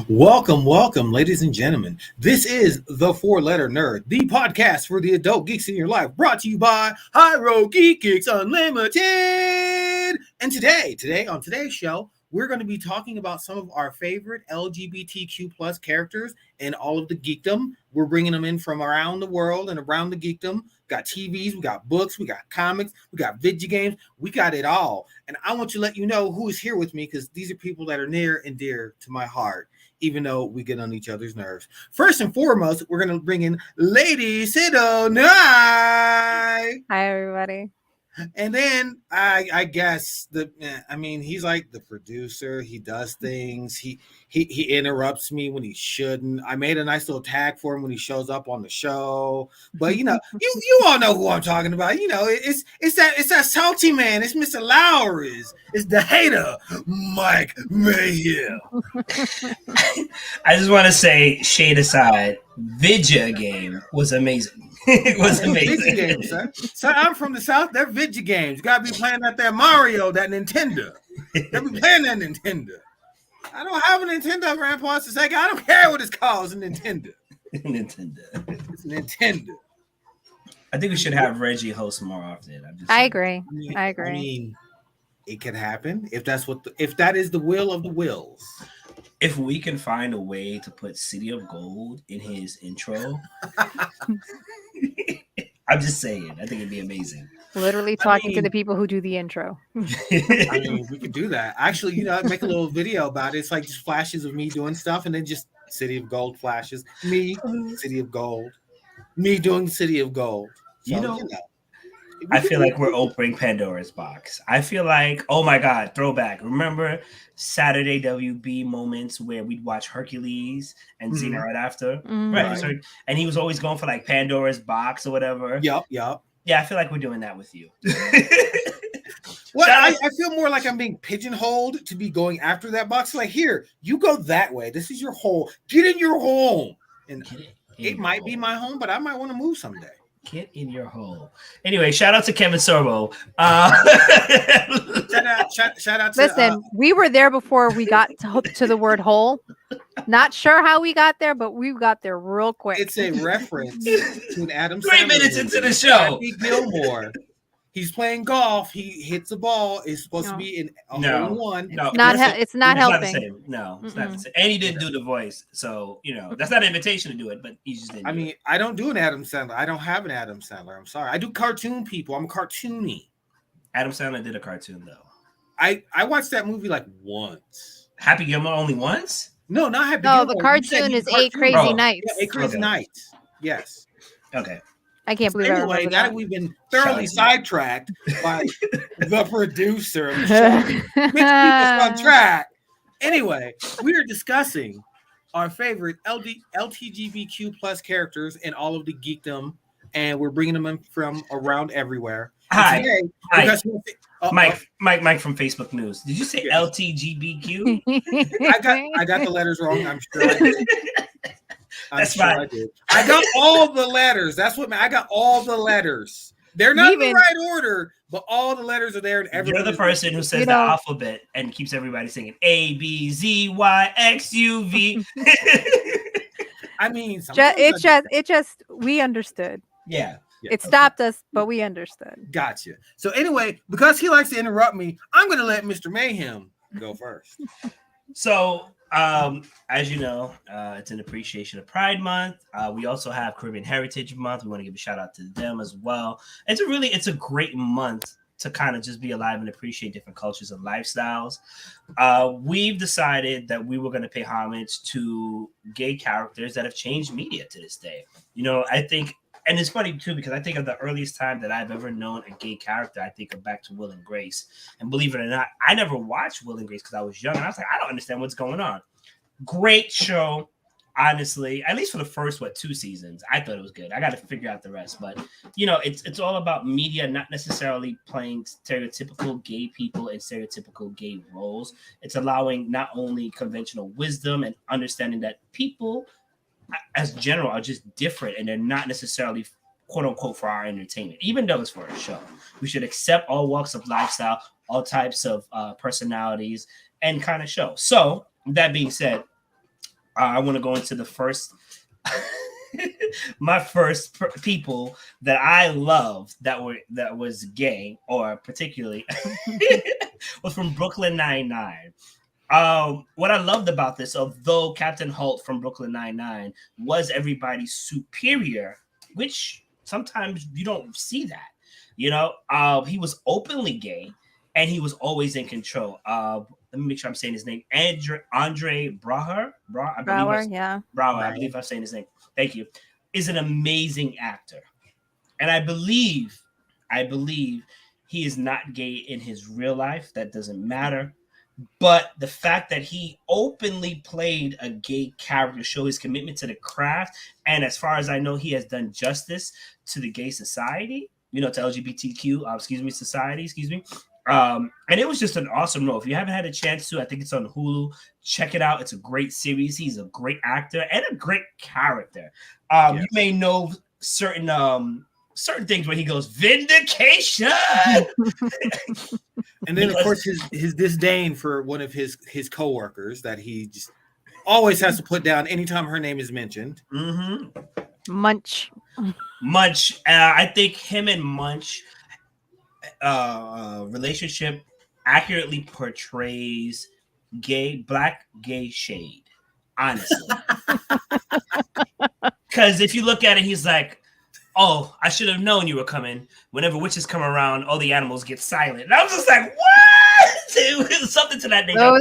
Welcome, ladies and gentlemen. This is the Four Letter Nerd, the podcast for the adult geeks in your life, brought to you by High Road Geek Geeks Unlimited. And today on today's show, we're going to be talking about some of our favorite LGBTQ plus characters in all of the geekdom. We're bringing them in from around the world and around the geekdom. We got TVs, we got books, we got comics, we got video games, we got it all. And I want to let you know who is here with me because these are people that are near and dear to my heart, even though we get on each other's nerves. First and foremost, we're going to bring in Lady Sidonai. Hi, everybody. And then I guess he's like the producer. He does things. He interrupts me when he shouldn't. I made a nice little tag for him when he shows up on the show. But you all know who I'm talking about. It's that salty man. It's Mr. Lowry's. It's the hater, Mike Mayhem. I just want to say, shade aside, Vidya game was amazing. It was amazing. Video games, sir. So I'm from the South. They're video games. You gotta be playing that Mario, that Nintendo. They'll be playing that Nintendo. I don't have a Nintendo, Grandpa. It's like I don't care what it's called. It's a Nintendo. Nintendo. It's Nintendo. I think we should have Reggie host more often. I agree. I I mean, it could happen if that is the will of the wills. If we can find a way to put City of Gold in his intro, I'm just saying, I think it'd be amazing. Literally talking to the people who do the intro. I mean, we could do that. Actually, make a little video about it. It's like just flashes of me doing stuff, and then just City of Gold flashes. Me, City of Gold. Me doing City of Gold. So, I feel like we're opening Pandora's box. I feel like, oh my God, throwback. Remember Saturday WB moments where we'd watch Hercules and Xena right after? Mm-hmm. Right. So, and he was always going for like Pandora's box or whatever. Yup. Yeah, I feel like we're doing that with you. Well, I feel more like I'm being pigeonholed to be going after that box. Like, here, you go that way. This is your hole. Get in your home. And it might be my home, but I might want to move someday. Get in your hole. Anyway, shout out to Kevin Sorbo. Shout out to... Listen, we were there before we got to the word hole. Not sure how we got there, but we got there real quick. It's a reference to an Adam Sandler 3 minutes into the show. Happy Gilmore. He's playing golf. He hits a ball. It's supposed to be a hole in one. No, it's not helping. No, it's not the same. And he didn't do the voice. So, that's not an invitation to do it, but he just didn't. I don't do an Adam Sandler. I don't have an Adam Sandler. I'm sorry. I do cartoon people. I'm cartoony. Adam Sandler did a cartoon, though. I watched that movie like once. Happy Gilmore only once? No, not Happy Gilmore. No, the cartoon is 8 Crazy Nights. Yeah, 8 Crazy Nights. Yes. Okay. I can't believe anyway, now that we've been thoroughly sidetracked by the producer of the show, which keeps us on track. Anyway, we are discussing our favorite LGBTQ plus characters in all of the geekdom, and we're bringing them in from around everywhere. Hi. Because Mike from Facebook News. Did you say LGBTQ? I got the letters wrong. I'm sure I did. That's fine. I did. I got all the letters. That's what I got. All the letters. They're not in the right order, but all the letters are there. And you're the person who says the alphabet and keeps everybody singing A B Z Y X U V. I mean, it just we understood. Yeah. It stopped us, but we understood. Gotcha. So anyway, because he likes to interrupt me, I'm going to let Mr. Mayhem go first. So. As you know, it's an appreciation of Pride Month. We also have Caribbean Heritage Month. We want to give a shout out to them as well. It's a great month to kind of just be alive and appreciate different cultures and lifestyles. We've decided that we were going to pay homage to gay characters that have changed media to this day. I think, and it's funny too, because I think of the earliest time that I've ever known a gay character, I think of back to Will and Grace. And believe it or not, I never watched Will and Grace because I was young. And I was like, I don't understand what's going on. Great show, honestly. At least for the first, 2 seasons. I thought it was good. I got to figure out the rest. But, it's all about media not necessarily playing stereotypical gay people in stereotypical gay roles. It's allowing not only conventional wisdom and understanding that people as general are just different and they're not necessarily quote unquote for our entertainment, even though it's for a show. We should accept all walks of lifestyle, all types of personalities and kind of show. So that being said, I want to go into the first. My first people that I loved that was gay, or particularly was from Brooklyn Nine-Nine. What I loved about this, although Captain Holt from Brooklyn Nine-Nine was everybody's superior, which sometimes you don't see that, he was openly gay and he was always in control. Let me make sure I'm saying his name. Andre Braugher, yeah. Brower, I believe I'm saying his name. Thank you. Is an amazing actor. And I believe he is not gay in his real life. That doesn't matter. But the fact that he openly played a gay character shows his commitment to the craft. And as far as I know, he has done justice to the gay society, to LGBTQ, society. And it was just an awesome role. If you haven't had a chance to, I think it's on Hulu. Check it out. It's a great series. He's a great actor and a great character. Yes. You may know certain things when he goes vindication, and then of course his disdain for one of his coworkers that he just always has to put down anytime her name is mentioned. Mm-hmm. Munch. I think him and Munch relationship accurately portrays black gay shade, honestly. Because if you look at it, he's like, oh, I should have known you were coming. Whenever witches come around, all the animals get silent. And I was just like, what? It was something to that nature.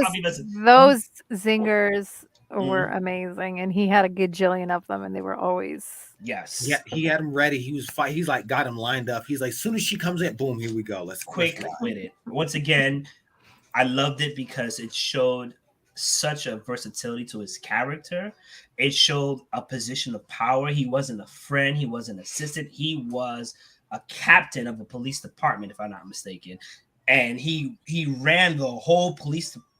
Those zingers were amazing, and he had a gajillion of them, and they were always... Yes. Yeah, he had him ready. He was He's like got him lined up. He's like, as soon as she comes in, boom, here we go. Let's quick with it. Once again, I loved it because it showed such a versatility to his character. It showed a position of power. He wasn't a friend. He wasn't an assistant. He was a captain of a police department, if I'm not mistaken. And he ran the whole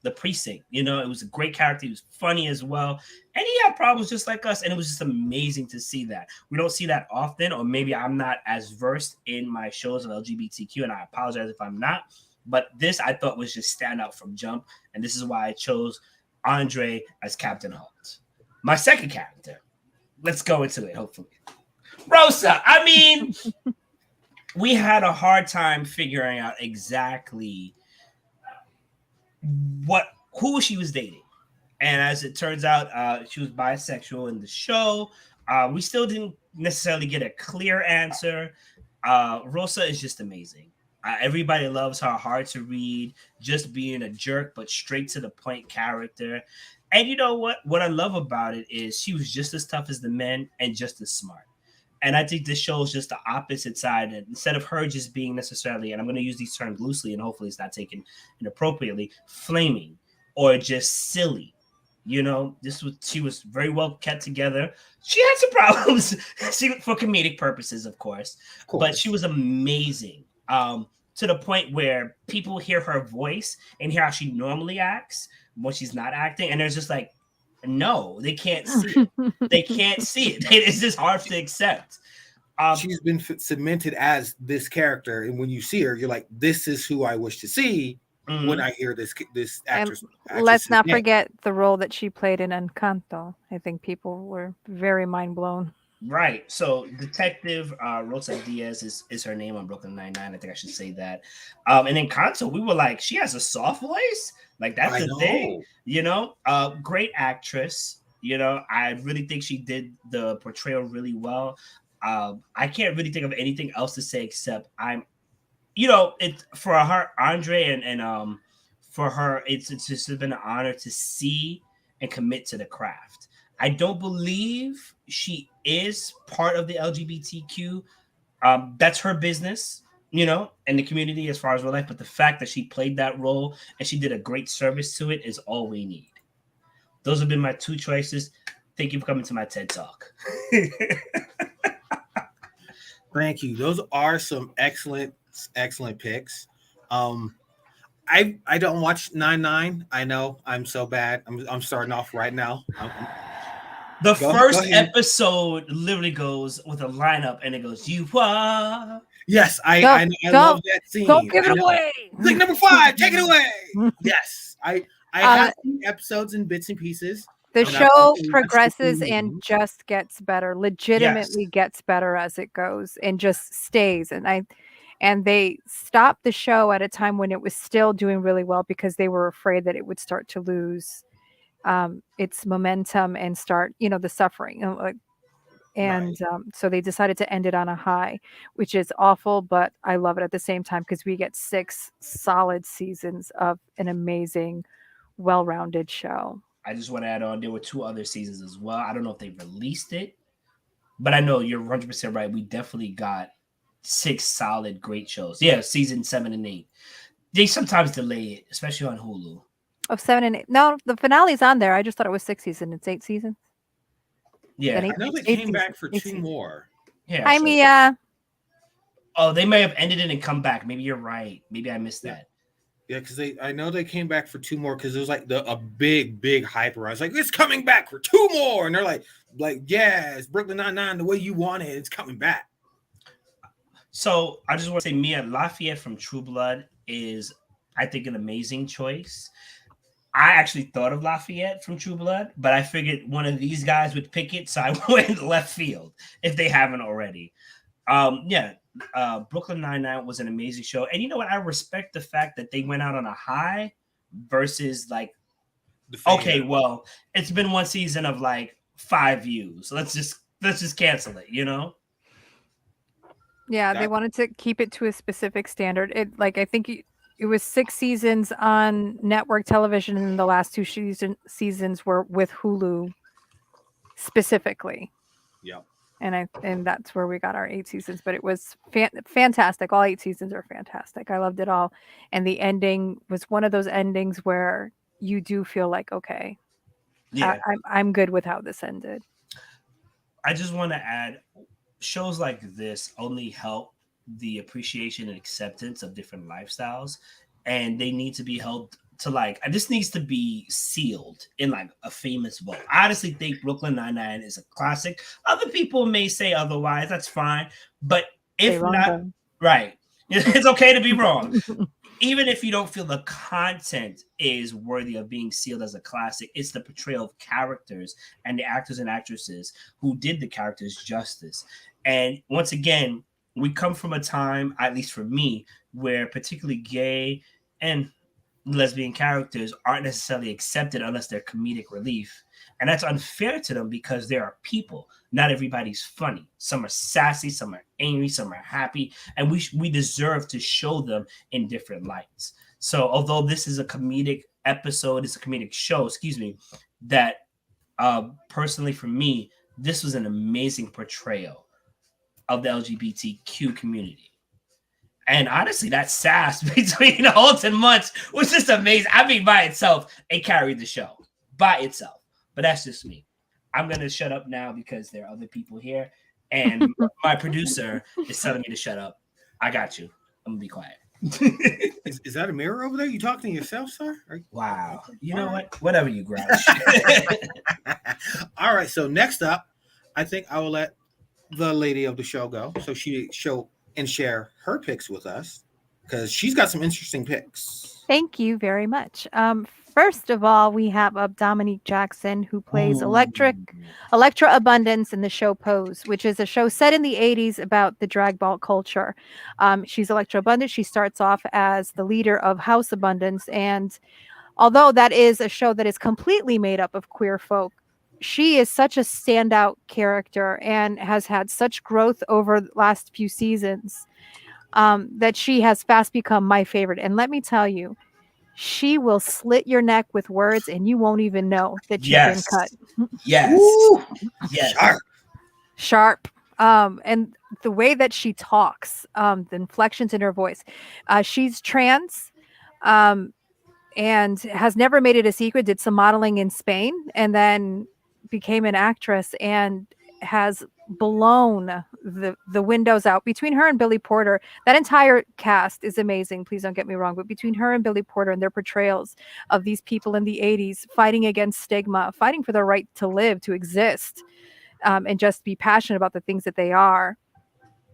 the precinct. It was a great character. He was funny as well. And he had problems just like us. And it was just amazing to see that. We don't see that often, or maybe I'm not as versed in my shows of LGBTQ, and I apologize if I'm not. But this I thought was just stand out from jump. And this is why I chose Andre as Captain Holt. My second character. Let's go into it, hopefully. Rosa. I mean, we had a hard time figuring out exactly who she was dating. And as it turns out, she was bisexual in the show. We still didn't necessarily get a clear answer. Rosa is just amazing. Everybody loves her, hard to read, just being a jerk, but straight to the point character. And you know what? What I love about it is she was just as tough as the men and just as smart. And I think this shows just the opposite side. And instead of her just being necessarily, and I'm going to use these terms loosely and hopefully it's not taken inappropriately, flaming or just silly. She was very well kept together. She had some problems for comedic purposes, of course. But she was amazing. To the point where people hear her voice and hear how she normally acts when she's not acting, and there's just like, no, they can't see it. They can't see it. It's just hard to accept. She's been cemented as this character, and when you see her, you're like, this is who I wish to see when I hear this actress. Let's not forget the role that she played in Encanto. I think people were very mind blown. Right. So Detective Rosa Diaz is her name on Brooklyn Nine-Nine. I think I should say that. And in Encanto, we were like, she has a soft voice. Like that's a thing. Great actress. I really think she did the portrayal really well. I can't really think of anything else to say except it for her, Andre, and for her, it's just been an honor to see and commit to the craft. I don't believe she is part of the LGBTQ. That's her business, and the community as far as real life. But the fact that she played that role and she did a great service to it is all we need. Those have been my two choices. Thank you for coming to my TED Talk. Thank you. Those are some excellent picks. I don't watch 9-9. I know I'm so bad. I'm starting off right now. The first episode literally goes with a lineup, and it goes, "You are." Yes, I love that scene. Don't give it away. It's like number 5. Take it away. Yes, I have seen episodes in bits and pieces. The And I've show also progresses watched and the- just gets better, Yes. legitimately gets better as it goes and just stays. And they stopped the show at a time when it was still doing really well because they were afraid that it would start to lose its momentum and start, the suffering. And so they decided to end it on a high, which is awful, but I love it at the same time because we get 6 solid seasons of an amazing, well-rounded show. I just want to add on, there were 2 other seasons as well. I don't know if they released it, but I know you're 100% right. We definitely got 6 solid, great shows. Yeah, season 7 and 8. They sometimes delay it, especially on Hulu. Of 7 and 8. No, the finale's on there. I just thought it was 6 seasons. It's 8 seasons. Yeah, Then I know they 8 came back seasons, for 8 2 seasons. more. yeah. Hi, so- Mia. Oh, they may have ended it and come back. Maybe you're right. Maybe I missed that. Yeah, because I know they came back for 2 more because it was like a big hype around. It's like it's coming back for 2 more, and they're like yeah, it's Brooklyn Nine-Nine the way you want it. It's coming back. So I just want to say, Mia Lafayette from True Blood is, I think, an amazing choice. I actually thought of Lafayette from True Blood, but I figured one of these guys would pick it, so I went left field if they haven't already. Brooklyn Nine-Nine was an amazing show, and you know what? I respect the fact that they went out on a high versus like, okay, well, it's been one season of like 5 views. Let's just cancel it, Yeah, they wanted to keep it to a specific standard. I think it was 6 seasons on network television, and the last 2 seasons were with Hulu specifically. Yeah. And that's where we got our 8 seasons. But it was fantastic. All 8 seasons are fantastic. I loved it all. And the ending was one of those endings where you do feel like, okay, Yeah. I'm good with how this ended. I just want to add, shows like this only help the appreciation and acceptance of different lifestyles, and they need to be held to this needs to be sealed in like a famous vault. I honestly think Brooklyn Nine-Nine is a classic. Other people may say otherwise. That's fine, but if not, right, it's okay to be wrong. Even if you don't feel the content is worthy of being sealed as a classic, it's the portrayal of characters and the actors and actresses who did the characters justice. And once again, we come from a time, at least for me, where particularly gay and lesbian characters aren't necessarily accepted unless they're comedic relief. And that's unfair to them because they are people. Not everybody's funny. Some are sassy, some are angry, some are happy. And we deserve to show them in different lights. So although this is a comedic episode, it's a comedic show, that personally for me, this was an amazing portrayal of the LGBTQ community. And honestly, that sass between Holt and Munch was just amazing. I mean, by itself, it carried the show. By itself. But that's just me. I'm going to shut up now because there are other people here. And my producer is telling me to shut up. I got you. I'm going to be quiet. Is that a mirror over there? You talking to yourself, sir? Wow. You know what? Whatever, you grouch. All right. So next up, I think I will let the lady of the show go. So she show and share her picks with us because she's got some interesting picks. Thank you very much. First of all, we have Dominique Jackson, who plays Electra Abundance in the show Pose, which is a show set in the 80s about the drag ball culture. She's Electra Abundance. She starts off as the leader of House Abundance. And although that is a show that is completely made up of queer folk, she is such a standout character and has had such growth over the last few seasons that she has fast become my favorite. And let me tell you, she will slit your neck with words and you won't even know that you've been cut. Yes. Ooh, yes. Sharp. And the way that she talks, the inflections in her voice. She's trans and has never made it a secret, did some modeling in Spain and then became an actress and has blown the windows out. Between her and Billy Porter, that entire cast is amazing, please don't get me wrong, but between her and Billy Porter and their portrayals of these people in the 80s fighting against stigma, fighting for their right to live, to exist, and just be passionate about the things that they are,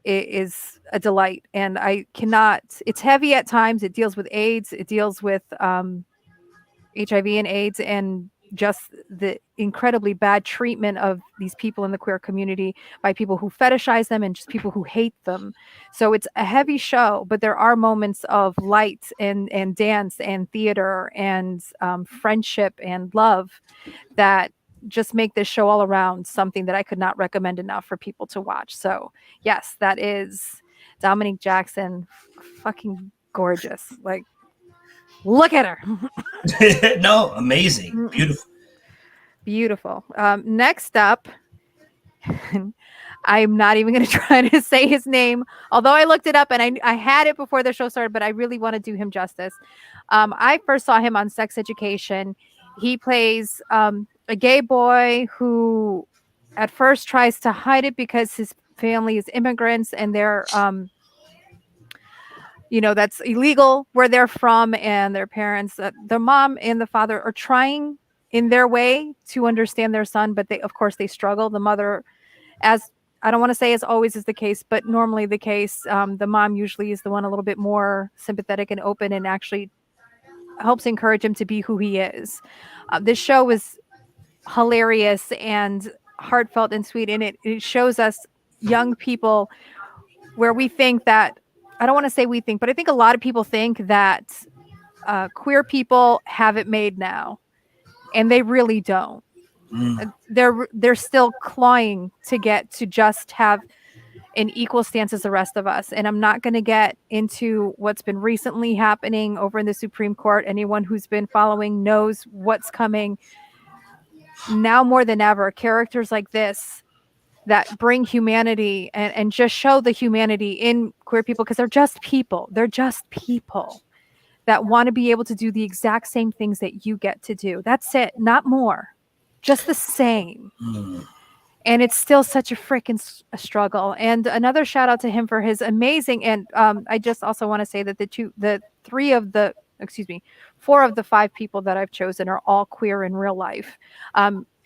it is a delight. And I cannot, it's heavy at times. It deals with AIDS, it deals with HIV and AIDS, and just the incredibly bad treatment of these people in the queer community by people who fetishize them and just people who hate them. So it's a heavy show, but there are moments of light and dance and theater and friendship and love that just make this show all around something that I could not recommend enough for people to watch. So yes, that is Dominique Jackson, fucking gorgeous. Like, look at her. No, amazing, beautiful. Beautiful. Next up, I'm not even going to try to say his name, although I looked it up and I had it before the show started, but I really want to do him justice. I first saw him on Sex Education. He plays a gay boy who at first tries to hide it because his family is immigrants and they're that's illegal where they're from, and their parents, the mom and the father, are trying in their way to understand their son, but of course they struggle. The mother, as I don't want to say as always is the case, but normally the case, the mom usually is the one a little bit more sympathetic and open and actually helps encourage him to be who he is. This show is hilarious and heartfelt and sweet, and it shows us young people where we think that, I don't want to say we think, but I think a lot of people think that queer people have it made now, and they really don't. They're still clawing to get to just have an equal stance as the rest of us. And I'm not going to get into what's been recently happening over in the Supreme Court. Anyone who's been following knows what's coming. Now more than ever, characters like this that bring humanity and just show the humanity in queer people, because they're just people. They're just people that want to be able to do the exact same things that you get to do. That's it. Not more. Just the same. And it's still such a freaking struggle. And another shout out to him for his amazing, and I just also want to say that four of the five people that I've chosen are all queer in real life.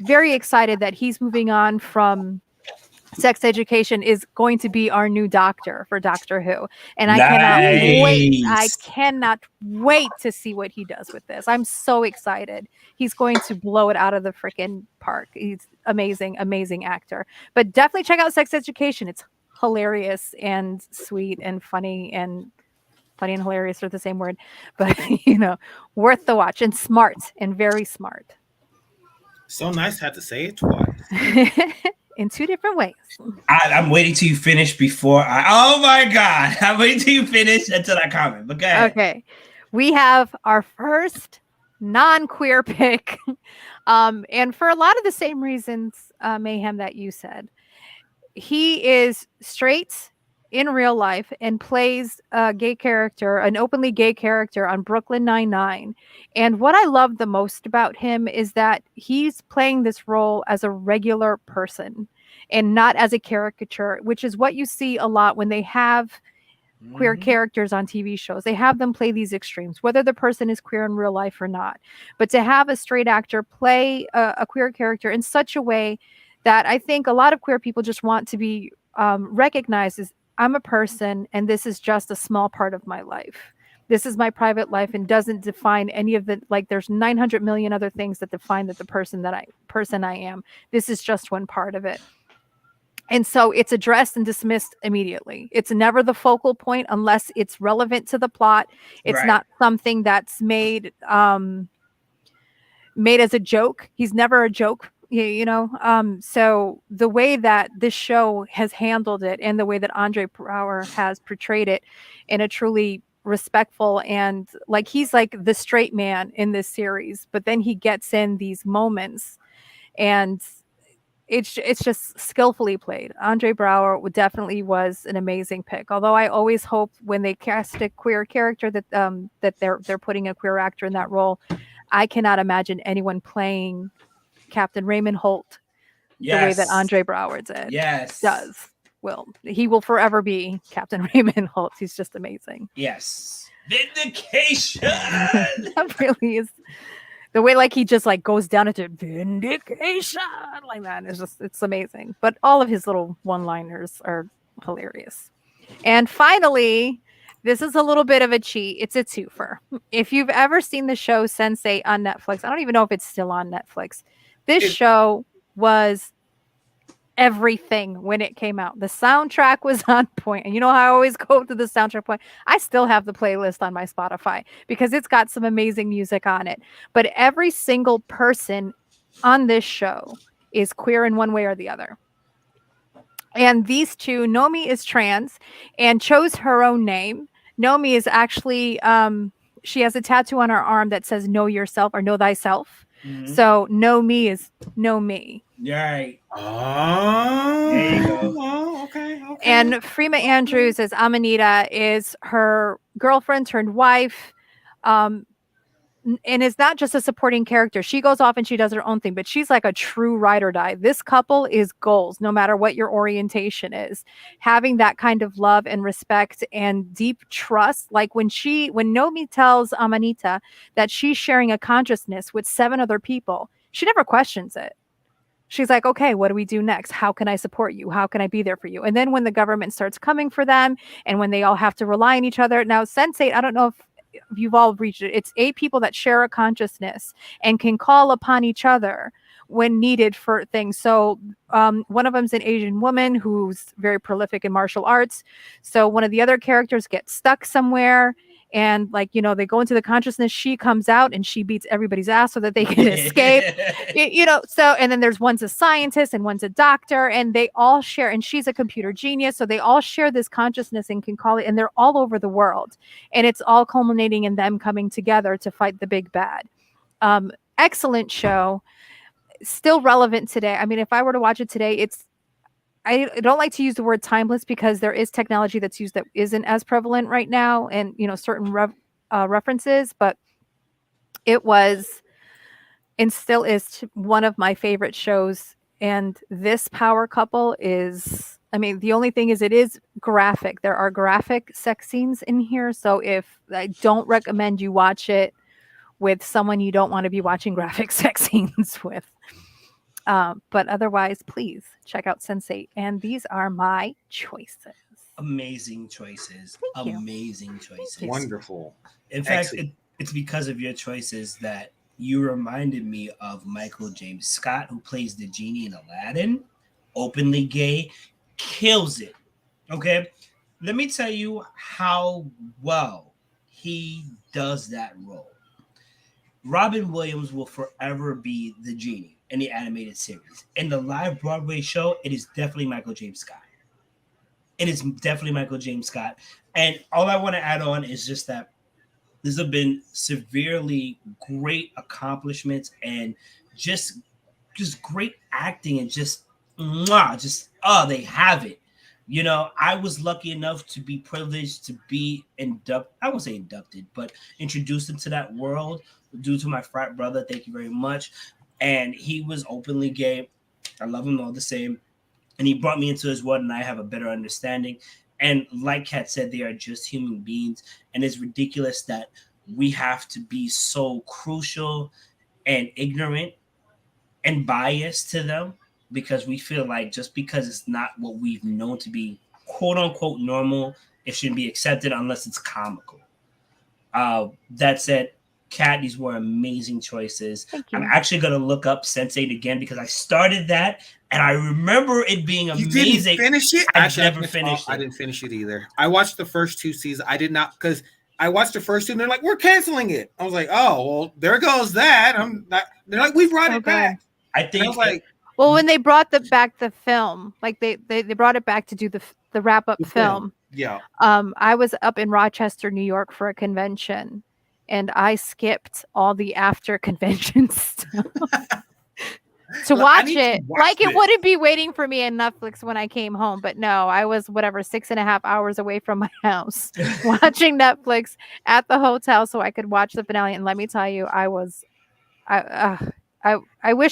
Very excited that he's moving on from Sex Education, is going to be our new doctor for Doctor Who. And I cannot wait to see what he does with this. I'm so excited. He's going to blow it out of the freaking park. He's amazing, amazing actor. But definitely check out Sex Education. It's hilarious and sweet and funny, and funny and hilarious are the same word, but worth the watch, and smart, and very smart. So nice had to say it twice. In two different ways. I'm waiting till you finish before oh my God. I'm waiting till you finish until I comment. But go ahead. Okay. We have our first non-queer pick. And for a lot of the same reasons, Mayhem, that you said. He is straight in real life and plays a gay character, an openly gay character on Brooklyn Nine-Nine. And what I love the most about him is that he's playing this role as a regular person and not as a caricature, which is what you see a lot when they have queer characters on TV shows. They have them play these extremes, whether the person is queer in real life or not. But to have a straight actor play a queer character in such a way that I think a lot of queer people just want to be recognized as, I'm a person, and this is just a small part of my life. This is my private life, and doesn't define any of the, like, there's 900 million other things that define the person I am. This is just one part of it. And so it's addressed and dismissed immediately. It's never the focal point unless it's relevant to the plot. It's not something that's made as a joke. He's never a joke. So the way that this show has handled it, and the way that Andre Braugher has portrayed it in a truly respectful, and like, he's like the straight man in this series, but then he gets in these moments, and it's just skillfully played. Andre Braugher definitely was an amazing pick. Although I always hope when they cast a queer character that they're putting a queer actor in that role. I cannot imagine anyone playing Captain Raymond Holt the way that Andre Braugher did. He will forever be Captain Raymond Holt. He's just amazing. Yes. Vindication. That really is the way, like, he just like goes down into vindication like that. It's amazing. But all of his little one-liners are hilarious. And finally, This is a little bit of a cheat. It's a twofer. If you've ever seen the show Sense8 on Netflix, I don't even know if it's still on Netflix. This show was everything when it came out. The soundtrack was on point. And you know how I always go to the soundtrack point? I still have the playlist on my Spotify because it's got some amazing music on it. But every single person on this show is queer in one way or the other. And these two, Nomi is trans and chose her own name. Nomi is actually, she has a tattoo on her arm that says know yourself or know thyself. Mm-hmm. So know me is know me. Right. Oh, there you go. Oh, okay. And Freema Andrews as Amanita is her girlfriend turned wife. And is not just a supporting character. She goes off and she does her own thing, but she's like a true ride or die. This couple is goals, no matter what your orientation is. Having that kind of love and respect and deep trust. Like when Nomi tells Amanita that she's sharing a consciousness with 7 other people, she never questions it. She's like, okay, what do we do next? How can I support you? How can I be there for you? And then when the government starts coming for them and when they all have to rely on each other. Now, Sense8, I don't know if you've all reached it. It's 8 people that share a consciousness and can call upon each other when needed for things. So one of them's an Asian woman who's very prolific in martial arts. So one of the other characters gets stuck somewhere and like, you know, they go into the consciousness, she comes out and she beats everybody's ass so that they can escape, you know, so, and then there's one's a scientist and one's a doctor and they all share, and she's a computer genius. So they all share this consciousness and can call it, and they're all over the world. And it's all culminating in them coming together to fight the big bad. Excellent show. Still relevant today. I mean, if I were to watch it today, I don't like to use the word timeless because there is technology that's used that isn't as prevalent right now, and you know, certain references, but it was and still is one of my favorite shows. And this power couple is, I mean, the only thing is it is graphic. There are graphic sex scenes in here, so I don't recommend you watch it with someone you don't want to be watching graphic sex scenes with. But otherwise, please check out Sense8. And these are my choices. Amazing choices. Thank you. Amazing choices. Wonderful. In fact, it's because of your choices that you reminded me of Michael James Scott, who plays the genie in Aladdin. Openly gay. Kills it. Okay? Let me tell you how well he does that role. Robin Williams will forever be the genie in the animated series. In the live Broadway show, it is definitely Michael James Scott. It is definitely Michael James Scott. And all I want to add on is just that these have been severely great accomplishments and just great acting and they have it. You know, I was lucky enough to be privileged to be inducted. I won't say inducted, but introduced into that world due to my frat brother. Thank you very much. And he was openly gay. I love him all the same. And he brought me into his world, and I have a better understanding. And like Kat said, they are just human beings. And it's ridiculous that we have to be so crucial and ignorant and biased to them because we feel like just because it's not what we've known to be quote unquote normal, it shouldn't be accepted unless it's comical. That said, Kat, these were amazing choices. I'm actually going to look up Sense8 again because I started that and I remember it being amazing. You didn't finish it? I never finished it. I didn't finish it either. I watched the first 2 seasons. I did not, because I watched the first 2 and they're like, we're canceling it. I was like, oh, well, there goes that. They're like, we brought it back. I think I was like, well, when they brought back the film, like they brought it back to do the wrap up film. Yeah. I was up in Rochester, New York for a convention. And I skipped all the after convention stuff to watch it. It wouldn't be waiting for me in Netflix when I came home. But no, I was 6.5 hours away from my house watching Netflix at the hotel so I could watch the finale. And let me tell you, I wish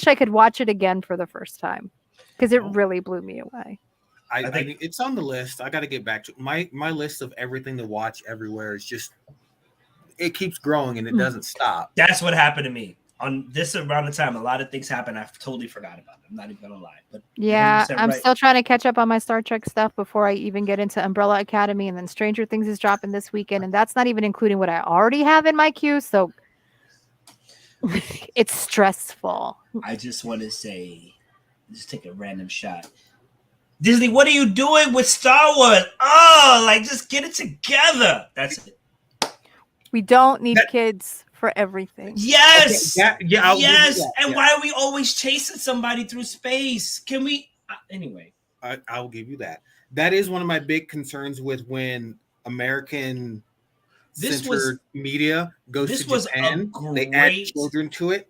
I could watch it again for the first time because it really blew me away. I think it's on the list. I got to get back to my list of everything to watch everywhere. Is just. It keeps growing and it doesn't stop. That's what happened to me. on this around the time, a lot of things happen. I totally forgot about it. I'm not even gonna lie. But Yeah, 100% I'm right. still trying to catch up on my Star Trek stuff before I even get into Umbrella Academy, and then Stranger Things is dropping this weekend, and that's not even including what I already have in my queue. So it's stressful. I just want to say, just take a random shot. Disney, what are you doing with Star Wars? Oh, like just get it together. That's it. We don't need That- kids for everything. Yes. Okay, I'll give you yes. that, And yeah. why are we always chasing somebody through space? Can we? Anyway. I'll give you that. That is one of my big concerns with when American centered media goes this to was Japan. a They add great- children to it.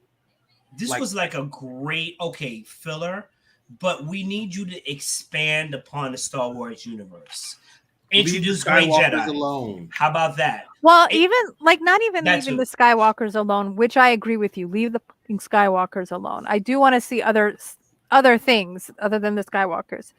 This was like a great, filler, but we need you to expand upon the Star Wars universe. Introduce Great Skywalkers Jedi. alone. How about that? Well, even like not even that leaving too. the Skywalkers alone, which I agree with you. Leave the fucking Skywalkers alone. I do want to see other things other than the Skywalkers.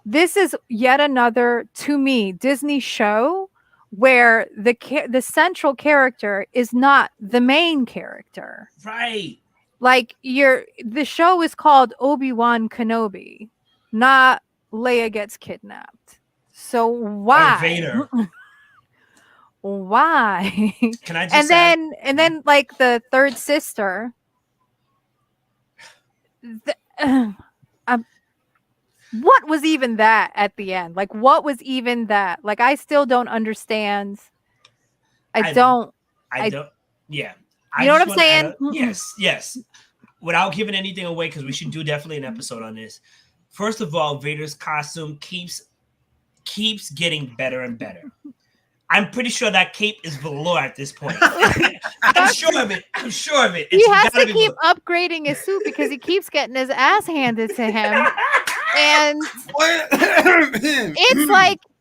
This is yet another, to me, Disney show where the central character is not the main character. Right. Like the show is called Obi-Wan Kenobi, not Leia gets kidnapped. So why? Or Vader. Why? Can I just and then like the third sister. What was even that at the end? Like, what was even that? Like, I still don't understand. I don't. Yeah. You know what I'm saying? Yes. Without giving anything away, because we should do definitely an episode on this. First of all, Vader's costume keeps getting better and better. I'm pretty sure that cape is velour at this point. I'm sure of it. He has to keep upgrading his suit because he keeps getting his ass handed to him. And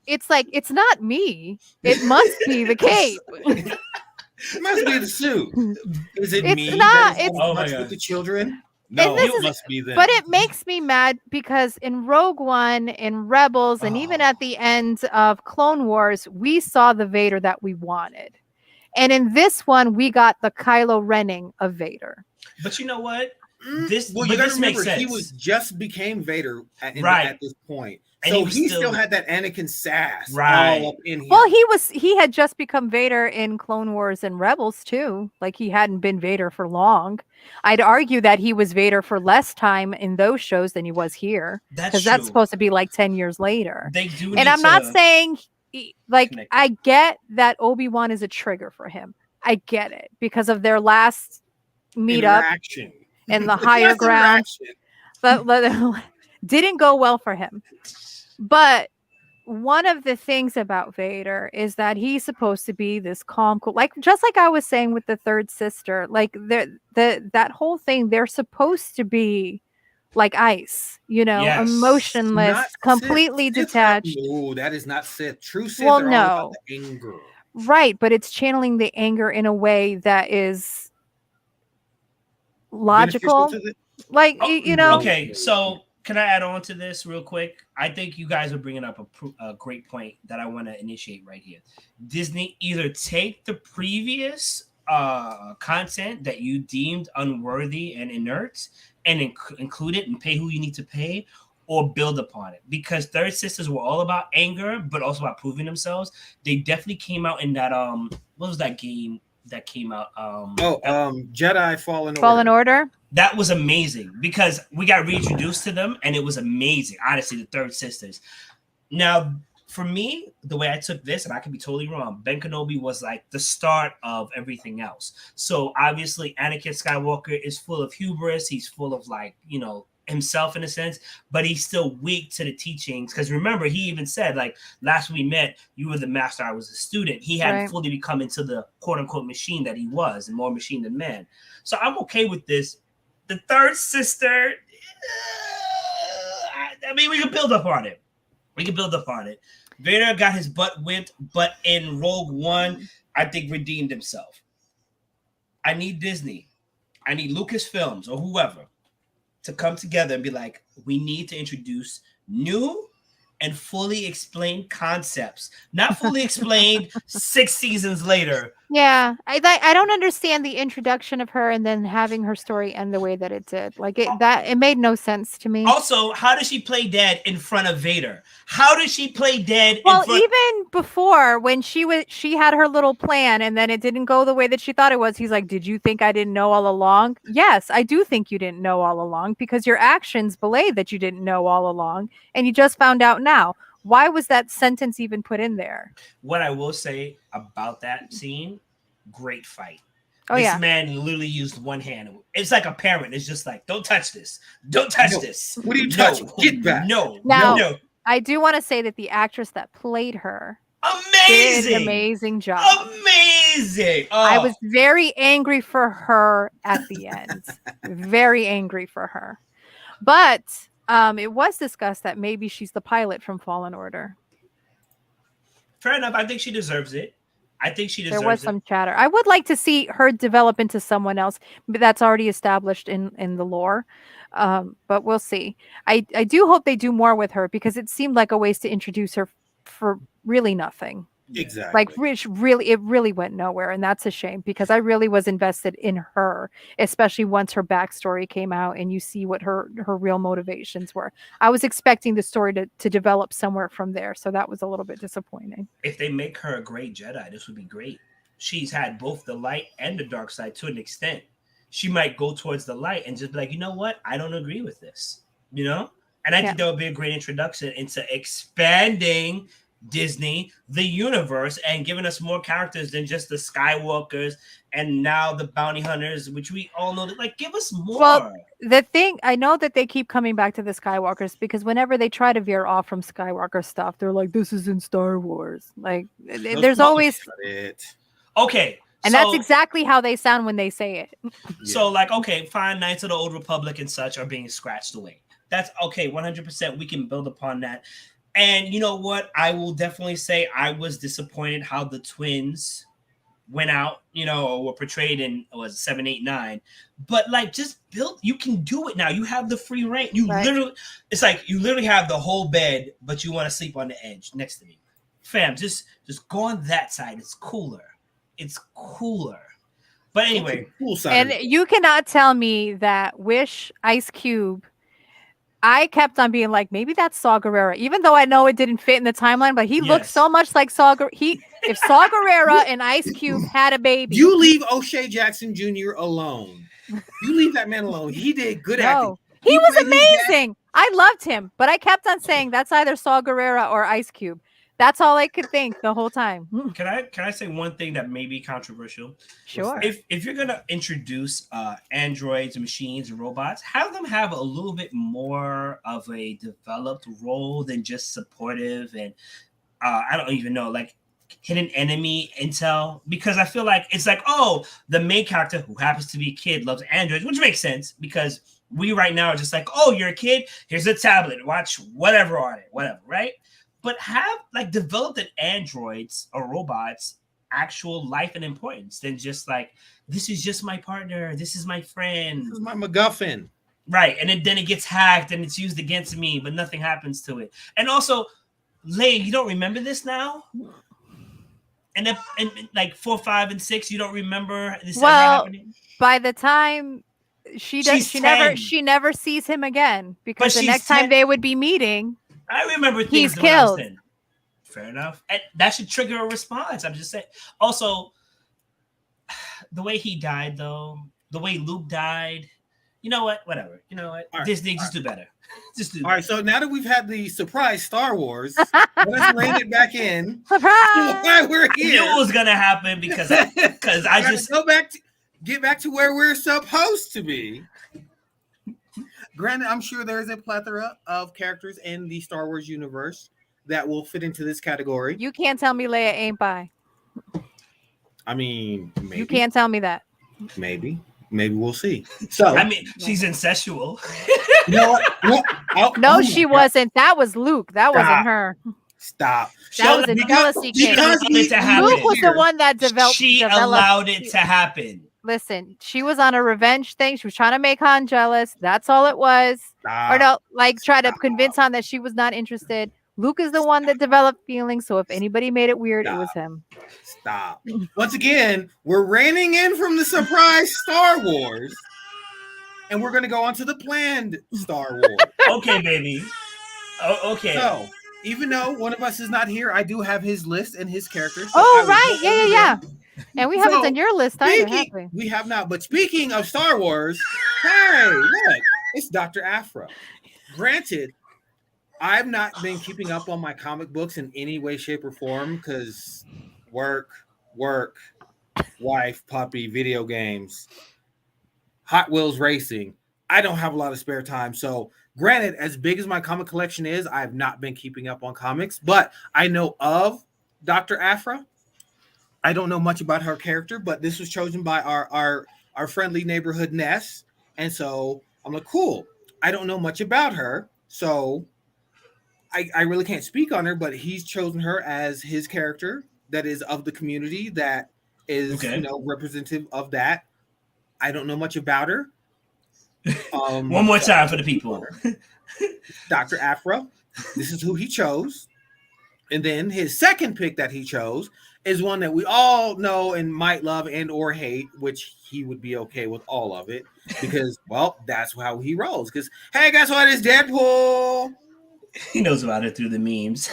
it's like it's not me. It must be the cape. It must be the suit. Is it It's me? not. That is It's much with the children. No, this it is- must be them. But it makes me mad because in Rogue One, in Rebels, and even at the end of Clone Wars, we saw the Vader that we wanted. And in this one, we got the Kylo Renning of Vader. But you know what? You got to remember, he just became Vader at this point. And so he still had that Anakin sass all up in here. Well, he had just become Vader in Clone Wars and Rebels too. Like he hadn't been Vader for long. I'd argue that he was Vader for less time in those shows than he was here. Because that's supposed to be like 10 years later. They do. And I'm not saying I get that Obi-Wan is a trigger for him. I get it because of their last meetup and the higher ground. But didn't go well for him. But one of the things about Vader is that he's supposed to be this calm, cool, like just like I was saying with the third sister, like that whole thing, they're supposed to be like ice, emotionless, completely detached. No, that is not Sith. True Sith are all about the anger. Right, but it's channeling the anger in a way that is logical. Like, Okay, so can I add on to this real quick? I think you guys are bringing up a great point that I want to initiate right here. Disney, either take the previous content that you deemed unworthy and inert and include it and pay who you need to pay, or build upon it. Because Third Sisters were all about anger, but also about proving themselves. They definitely came out in that what was that game that came out? Jedi Fallen Order. That was amazing because we got reintroduced to them and it was amazing. Honestly, the Third Sisters. Now, for me, the way I took this, and I could be totally wrong, Ben Kenobi was like the start of everything else. So obviously, Anakin Skywalker is full of hubris. He's full of himself in a sense, but he's still weak to the teachings. Because remember, he even said, like, last we met, you were the master, I was a student. He hadn't fully become into the quote unquote machine that he was, and more machine than man. So I'm okay with this. The third sister, I mean, we can build up on it. Vader got his butt whipped, but in Rogue One, I think redeemed himself. I need Disney. I need Lucasfilms or whoever to come together and be like, we need to introduce new and fully explained concepts. Not fully explained 6 seasons later, Yeah, I don't understand the introduction of her and then having her story end the way that it did. Like it made no sense to me. Also, how does she play dead in front of Vader? How does she play dead in Well, front? even before when she had her little plan and then it didn't go the way that she thought it was, he's like, "Did you think I didn't know all along?" Yes, I do think you didn't know all along because your actions belay that you didn't know all along and you just found out now. Why was that sentence even put in there? What I will say about that scene, great fight. Oh This yeah. man literally used one hand. It's like a parent. It's just like, don't touch this. Don't touch No. this. What are you No. touching? Get back. No. Now, No. I do want to say that the actress that played her Amazing. did an amazing job. Amazing. Oh. I was very angry for her at the end. Very angry for her. But it was discussed that maybe she's the pilot from Fallen Order. Fair enough. I think she deserves it. I think she deserves There was it. some chatter. I would like to see her develop into someone else, but that's already established in the lore. But we'll see. I do hope they do more with her because it seemed like a waste to introduce her for really nothing. Exactly. Like it really went nowhere, and that's a shame because I really was invested in her, especially once her backstory came out and you see what her real motivations were. I was expecting the story to develop somewhere from there, so that was a little bit disappointing. If they make her a great Jedi, this would be great. She's had both the light and the dark side to an extent. She might go towards the light and just be like, you know what? I don't agree with this. You know? And I think that would be a great introduction into expanding Disney, the universe, and giving us more characters than just the Skywalkers and now the bounty hunters, which we all know. Like, give us more. Well, the thing, I know that they keep coming back to the Skywalkers because whenever they try to veer off from Skywalker stuff, they're like, "This is in Star Wars." Like, there's always okay. And that's exactly how they sound when they say it. So, like, okay, fine, Knights of the Old Republic and such are being scratched away. That's okay, 100%. We can build upon that. And you know what? I will definitely say I was disappointed how the twins went out, you know, or were portrayed in 7, 8, 9. But like, just build. You can do it now. You have the free reign. You literally, it's like you literally have the whole bed, but you want to sleep on the edge next to me, fam. Just go on that side. It's cooler. It's cooler. But anyway, cool side. And you cannot tell me that Wish Ice Cube. I kept on being like, maybe that's Saw Gerrera, even though I know it didn't fit in the timeline, but he looks so much like Saw Gerrera. If Saw Gerrera and Ice Cube had a baby. You leave O'Shea Jackson Jr. alone. You leave that man alone. He did good acting. He was amazing. I loved him, but I kept on saying that's either Saw Gerrera or Ice Cube. That's all I could think the whole time. Can I say one thing that may be controversial? Sure. If you're gonna introduce androids, machines, and robots, have them have a little bit more of a developed role than just supportive and I don't even know, like hidden enemy intel. Because I feel like it's like, oh, the main character who happens to be a kid loves androids, which makes sense because we right now are just like, oh, you're a kid, here's a tablet, watch whatever on it, whatever, right? But have like developed an androids or robots actual life and importance than just like, this is just my partner, this is my friend, this is my MacGuffin, right? And then it gets hacked and it's used against me, but nothing happens to it. And also, Leia, you don't remember this now? And then, and like 4, 5, and 6, you don't remember this ever happening? By the time she never sees him again because the next time they would be meeting. I remember things he's killed. Fair enough. And that should trigger a response. I'm just saying. Also, the way he died, though, the way Luke died, you know what? Whatever. You know what? Disney, just do better. Just do better. All right, so now that we've had the surprise Star Wars, let's rein it back in. Surprise! Why we're here. I knew it was going to happen because I just... Get back to where we're supposed to be. Granted, I'm sure there is a plethora of characters in the Star Wars universe that will fit into this category. You can't tell me Leia ain't bi. I mean, maybe. You can't tell me that. Maybe we'll see. So, I mean, she's incestual. No, she wasn't. That was Luke. That wasn't her. Stop. That was a jealousy case. Luke was the one that developed. She allowed it to happen. Listen, she was on a revenge thing. She was trying to make Han jealous. That's all it was. Or no, like try to convince Han that she was not interested. Luke is the one that developed feelings. So if anybody made it weird, it was him. Stop. Once again, we're reining in from the surprise Star Wars, and we're going to go on to the planned Star Wars. Okay, baby. Oh, okay. So, even though one of us is not here, I do have his list and his characters. So Oh, right. Yeah. And we haven't done your list either, have we? We have not. But speaking of Star Wars, hey, look, it's Dr. Afra. Granted, I've not been keeping up on my comic books in any way, shape, or form because work, wife, puppy, video games, Hot Wheels racing. I don't have a lot of spare time. So, granted, as big as my comic collection is, I have not been keeping up on comics, but I know of Dr. Afra. I don't know much about her character, but this was chosen by our friendly neighborhood Ness. And so I'm like, cool. I don't know much about her. So I really can't speak on her, but he's chosen her as his character that is of the community, that is, representative of that. I don't know much about her. One more time for the people. Dr. Afra. This is who he chose. And then his second pick that he chose is one that we all know and might love and or hate, which he would be okay with all of it because, well, that's how he rolls. Because, hey, guess what? It's Deadpool. He knows about it through the memes.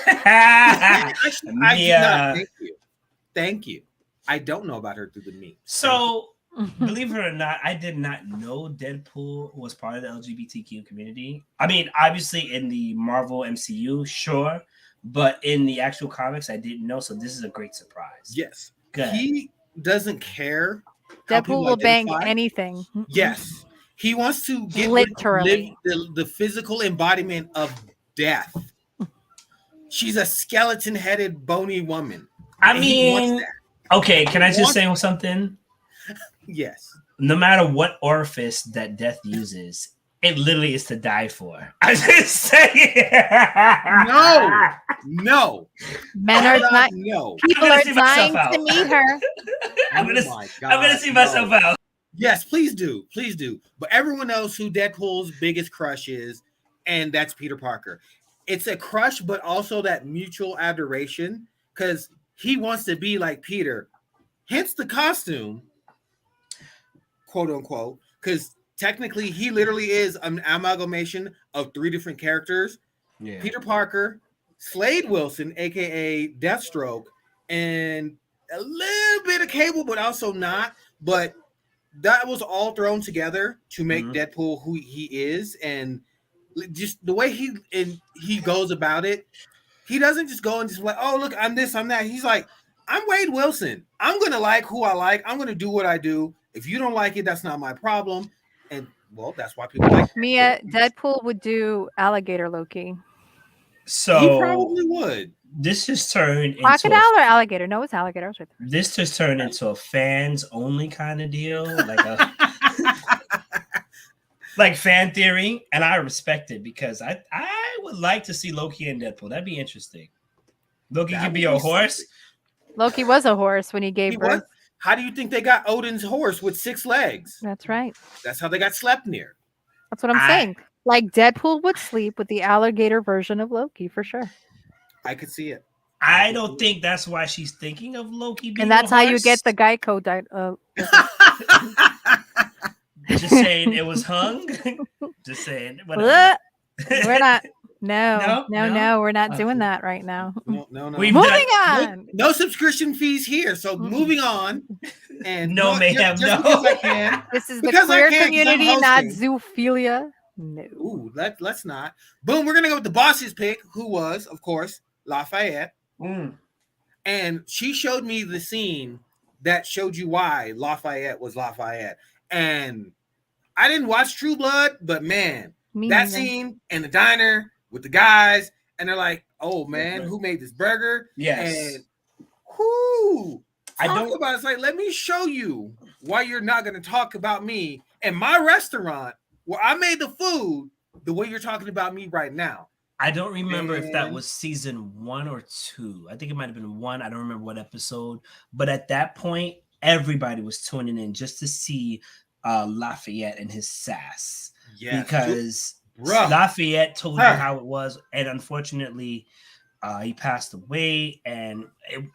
Thank you. I don't know about her through the memes. So, believe it or not, I did not know Deadpool was part of the LGBTQ community. I mean, obviously in the Marvel MCU, sure. But in the actual comics, I didn't know. So this is a great surprise. Yes. He doesn't care. Deadpool will bang anything. Yes. He wants to get literally the physical embodiment of death. She's a skeleton-headed, bony woman. I mean, okay, can I just say something? Yes. No matter what orifice that death uses, it literally is to die for. I just say no. Men are not. No. People are dying to meet her. I'm gonna see myself out. Yes, please do. But everyone knows who Deadpool's biggest crush is, and that's Peter Parker. It's a crush, but also that mutual adoration because he wants to be like Peter. Hence the costume, quote unquote, because technically, he literally is an amalgamation of 3 different characters. Yeah. Peter Parker, Slade Wilson, a.k.a. Deathstroke, and a little bit of Cable, but also not. But that was all thrown together to make Deadpool who he is. And just the way he goes about it, he doesn't just go and just like, oh, look, I'm this, I'm that. He's like, I'm Wade Wilson. I'm going to like who I like. I'm going to do what I do. If you don't like it, that's not my problem. And well, that's why people like Mia. Deadpool would do alligator Loki. So he probably would. This just turned into crocodile or alligator. No, it's alligator. I was right there. This just turned into a fans only kind of deal, like fan theory, and I respect it because I would like to see Loki and Deadpool. That'd be interesting. Loki could be a horse. Loki was a horse when he gave birth. How do you think they got Odin's horse with 6 legs? That's right. That's how they got slept near. That's what I'm saying. Like Deadpool would sleep with the alligator version of Loki for sure. I could see it. I don't think that's why she's thinking of Loki being and that's how you get the Geico. Just saying it was hung. Just saying. Whatever. We're not. No, we're not doing that right now. No. Moving on. No subscription fees here. So moving on. And This is the queer community, not zoophilia. No. Ooh, let's not. Boom, we're gonna go with the boss's pick, who was, of course, Lafayette. And she showed me the scene that showed you why Lafayette was Lafayette. And I didn't watch True Blood, but man, that scene in the diner with the guys, and they're like, "Oh man, who made this burger?" Yes. And whoo, about it. It's like, let me show you why you're not going to talk about me and my restaurant where I made the food the way you're talking about me right now. I don't remember if that was season 1 or 2. I think it might have been 1. I don't remember what episode, but at that point, everybody was tuning in just to see Lafayette and his sass. Yeah, because Lafayette told you how it was, and unfortunately, he passed away. And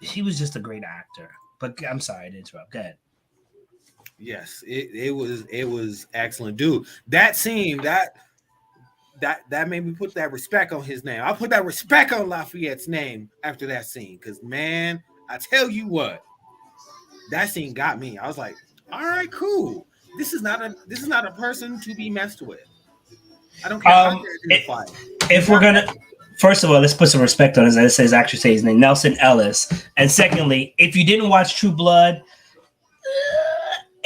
he was just a great actor. But I'm sorry to interrupt. Go ahead. Yes, it was excellent, dude. That scene that made me put that respect on his name. I put that respect on Lafayette's name after that scene, because man, I tell you what, that scene got me. I was like, all right, cool. This is not a person to be messed with. I don't care how they're fight. If we're gonna, first of all, let's put some respect on his. It says actually say his name, Nelson Ellis. And secondly, if you didn't watch True Blood,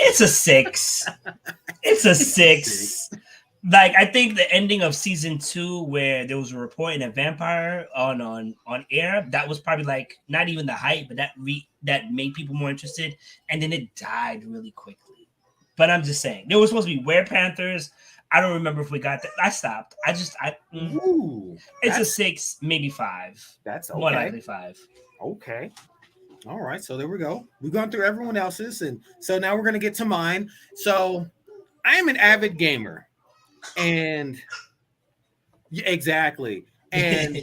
it's a 6. It's a 6. Like, I think the ending of season 2, where there was a report in a vampire on air, that was probably like not even the hype, but that made people more interested, and then it died really quickly. But I'm just saying, there was supposed to be Werepanthers. I don't remember if we got that. I stopped. It's a 6, maybe 5. That's okay. More likely 5. Okay. All right, so there we go. We've gone through everyone else's, and so now we're gonna get to mine. So I am an avid gamer, and exactly. And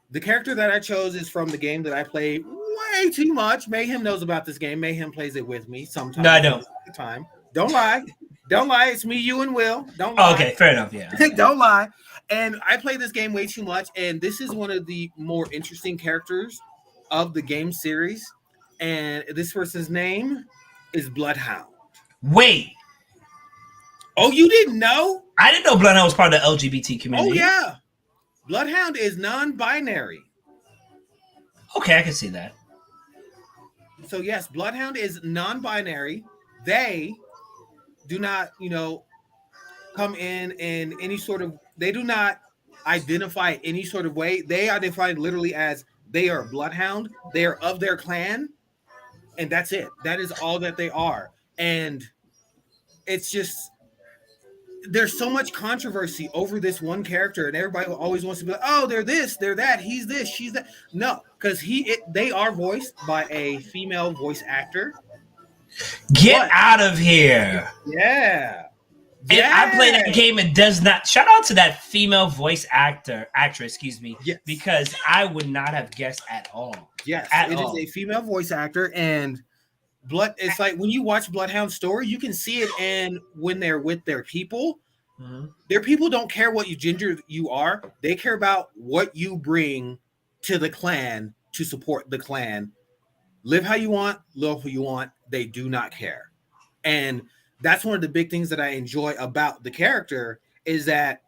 the character that I chose is from the game that I play way too much. Mayhem knows about this game. Mayhem plays it with me sometimes. No, I don't. Time. Don't lie. Don't lie. It's me, you, and Will. Don't lie. Okay, fair enough. Yeah. Don't lie. And I play this game way too much, and this is one of the more interesting characters of the game series. And this person's name is Bloodhound. Wait. Oh, you didn't know? I didn't know Bloodhound was part of the LGBT community. Oh, yeah. Bloodhound is non-binary. Okay, I can see that. So, yes, Bloodhound is non-binary. They do not, come in any sort of, they do not identify any sort of way. They are defined literally as they are Bloodhound. They are of their clan. And that's it. That is all that they are. And it's just, there's so much controversy over this one character, and everybody always wants to be like, oh, they're this, they're that, he's this, she's that. No, because they are voiced by a female voice actor. Get out of here. Yeah. And I play that game and does not. Shout out to that female voice actress, yes. Because I would not have guessed at all. Yes, it is a female voice actor, and it's like when you watch Bloodhound's story, you can see it in when they're with their people. Mm-hmm. Their people don't care what gender you are. They care about what you bring to the clan to support the clan. Live how you want, live who you want. They do not care. And that's one of the big things that I enjoy about the character is that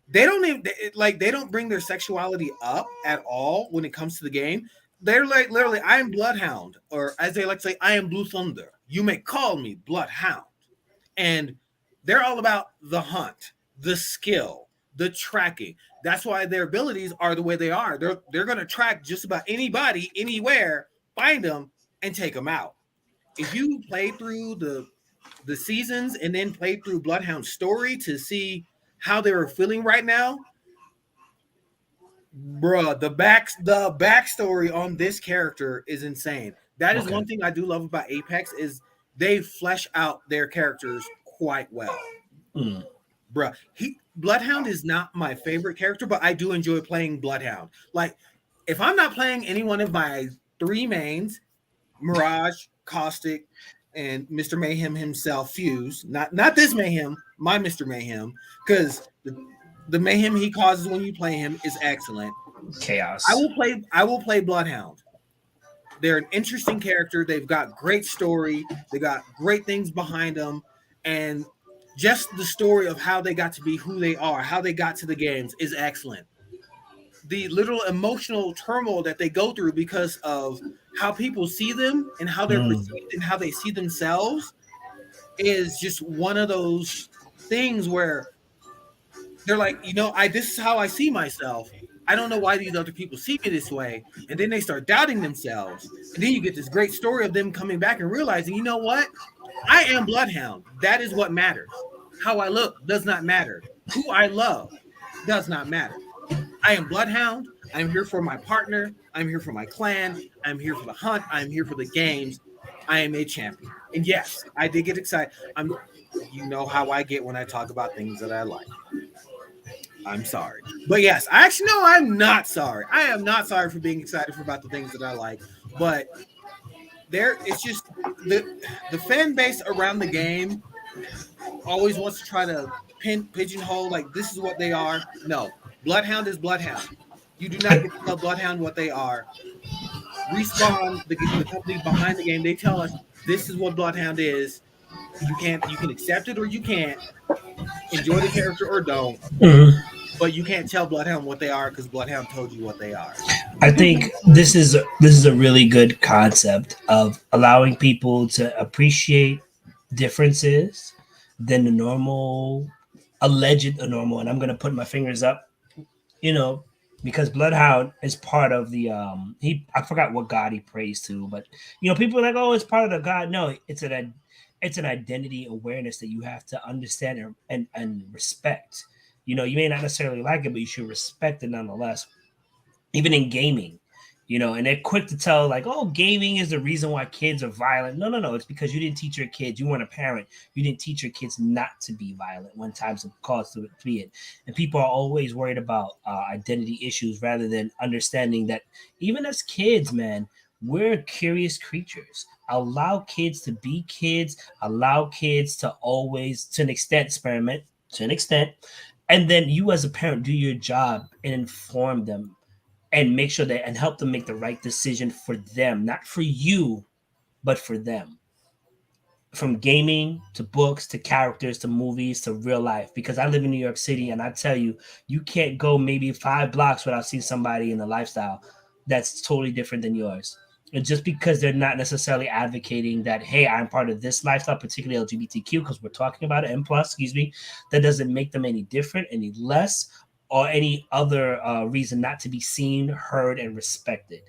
they don't bring their sexuality up at all when it comes to the game. They're like, literally, I am Bloodhound, or as they like to say, I am Blue Thunder. You may call me Bloodhound. And they're all about the hunt, the skill, the tracking. That's why their abilities are the way they are. They're going to track just about anybody, anywhere, find them, and take them out. If you play through the seasons and then play through Bloodhound's story to see how they were feeling right now, bruh, the backstory on this character is insane. That is one thing I do love about Apex is they flesh out their characters quite well. Bruh, Bloodhound is not my favorite character, but I do enjoy playing Bloodhound. Like, if I'm not playing any one of my 3 mains, Mirage, Caustic, and Mr. Mayhem himself, Fuse, not this Mayhem, my Mr. Mayhem, because the mayhem he causes when you play him is excellent. Chaos. I will play Bloodhound. They're an interesting character. They've got great story. They got great things behind them. And just the story of how they got to be who they are, how they got to the games is excellent. The little emotional turmoil that they go through because of how people see them and how they're perceived and how they see themselves is just one of those things where they're like, this is how I see myself. I don't know why these other people see me this way. And then they start doubting themselves. And then you get this great story of them coming back and realizing, you know what? I am Bloodhound. That is what matters. How I look does not matter. Who I love does not matter. I am Bloodhound. I'm here for my partner. I'm here for my clan. I'm here for the hunt. I'm here for the games. I am a champion. And yes, I did get excited. You know how I get when I talk about things that I like. I'm sorry. But yes, actually, no, I'm not sorry. I am not sorry for being excited for about the things that I like. But it's just the fan base around the game always wants to try to pigeonhole like this is what they are. No, Bloodhound is Bloodhound. You do not get to tell Bloodhound what they are. Respawn, the company behind the game, they tell us this is what Bloodhound is. You can accept it or you can't. Enjoy the character or don't. Mm-hmm. But you can't tell Bloodhound what they are because Bloodhound told you what they are. I think this is a really good concept of allowing people to appreciate differences than the normal, alleged normal. And I'm gonna put my fingers up, because Bloodhound is part of the I forgot what god he prays to, but people are like, oh, it's part of the god. No, it's an identity awareness that you have to understand and respect. You may not necessarily like it, but you should respect it nonetheless. Even in gaming, and they're quick to tell like, oh, gaming is the reason why kids are violent. No. It's because you didn't teach your kids. You weren't a parent. You didn't teach your kids not to be violent when times have caused to be it. And people are always worried about identity issues rather than understanding that even as kids, man, we're curious creatures. Allow kids to be kids. Allow kids to always, to an extent, experiment, to an extent. And then you as a parent do your job and inform them and make sure that and help them make the right decision for them, not for you, but for them. From gaming to books to characters to movies to real life. Because I live in New York City, and I tell you, you can't go maybe 5 blocks without seeing somebody in a lifestyle that's totally different than yours. And just because they're not necessarily advocating that, hey, I'm part of this lifestyle, particularly LGBTQ, because we're talking about it, that doesn't make them any different, any less, or any other reason not to be seen, heard, and respected.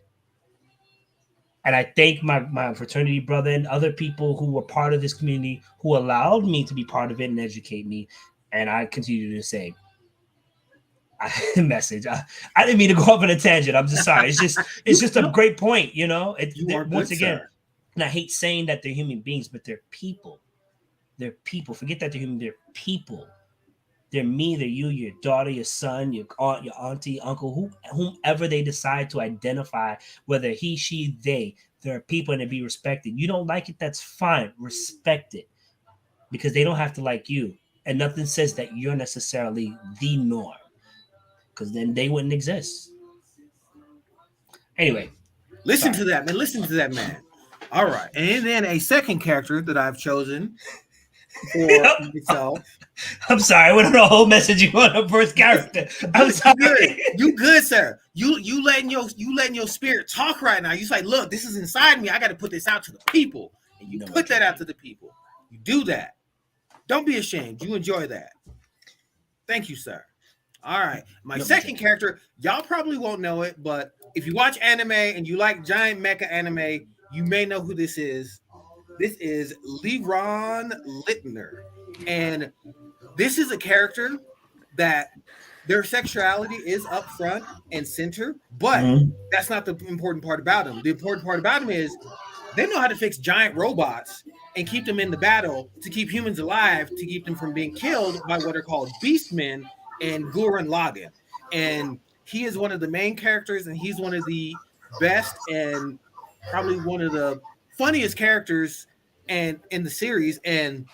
And I thank my fraternity brother and other people who were part of this community who allowed me to be part of it and educate me. And I continue to do the same. Message. I didn't mean to go off on a tangent. I'm just sorry. It's just a great point, once again, sir. And I hate saying that they're human beings, but they're people. They're people. Forget that they're human. They're people. They're me, they're you, your daughter, your son, your aunt, your auntie, uncle, whomever they decide to identify, whether he, she, they. There are people and to be respected. You don't like it, that's fine. Respect it. Because they don't have to like you. And nothing says that you're necessarily the norm. Because then they wouldn't exist. Anyway. Listen to that, man. Listen to that, man. All right. And then a second character that I've chosen for myself. I'm sorry. I went on a whole message you on a first character. I'm sorry. You good, sir. You letting your spirit talk right now. You're like, look, this is inside me. I got to put this out to the people. And you put that out to the people. You do that. Don't be ashamed. You enjoy that. Thank you, sir. All right. My second character, y'all probably won't know it, but if you watch anime and you like giant mecha anime, you may know who this is. This is Leron Littner. And this is a character that their sexuality is up front and center, but that's not the important part about him. The important part about him is they know how to fix giant robots and keep them in the battle to keep humans alive, to keep them from being killed by what are called beastmen and Gurren Lagann. And he is one of the main characters, and he's one of the best and probably one of the funniest characters and in the series. And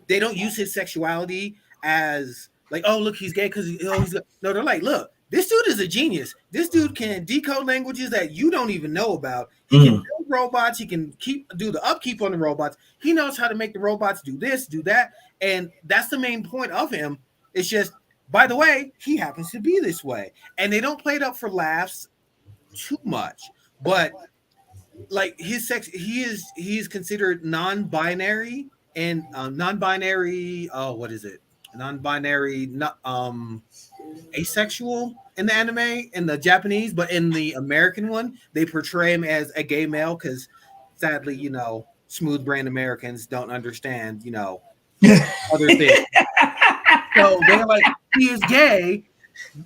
they don't use his sexuality as like, oh, look, he's gay because he's no, they're like, look, this dude is a genius. This dude can decode languages that you don't even know about. He can build robots. He can do the upkeep on the robots. He knows how to make the robots do this, do that. And that's the main point of him. It's just, by the way, he happens to be this way. And they don't play it up for laughs too much. But like his sex, he is considered non-binary and non-binary. Oh, what is it? Non-binary, not asexual in the anime, in the Japanese, but in the American one, they portray him as a gay male because sadly, smooth brain Americans don't understand, other things. So they're like, he is gay.